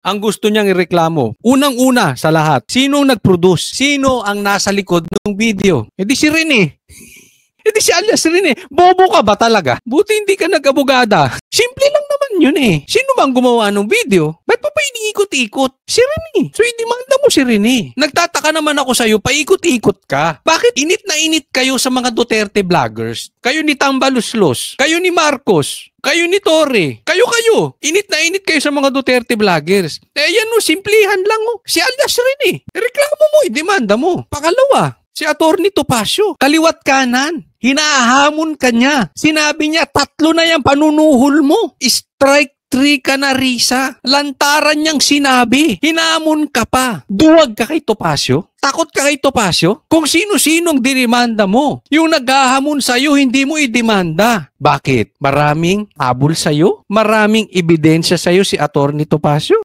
ang gusto niyang ireklamo. Unang-una sa lahat, sino ang nag-produce? Sino ang nasa likod ng video? E di si Rene. E di si alias Rene. Bobo ka ba talaga? Buti hindi ka nag-abogada. Simple lang naman yun eh. Sino bang gumawa ng video? Ba't pa iniikot-ikot? Si Rene. So idemanda mo si Rene. Nagtataka naman ako sa'yo, paikot-ikot ka. Bakit init na init kayo sa mga Duterte vloggers? Kayo ni Tambaluslos, kayo ni Marcos, kayo ni Torre, kayo. Init na init kayo sa mga Duterte vloggers. Eh yan o, simplihan lang o. Si alias Rene. Reklamo mo, idemanda mo. Pakalawa, si Atty. Topacio, kaliwat kanan, hinahamon ka niya. Sinabi niya, 3 na yung panunuhol mo. Strike 3 ka na, Risa. Lantaran niyang sinabi. Hinamon ka pa. Duwag ka kay Topacio? Takot ka kay Topacio? Kung sino-sinong dinimanda mo. Yung naghahamon sa'yo, hindi mo idemanda. Bakit? Maraming habol sa'yo? Maraming ebidensya sa'yo si Atty. Topacio?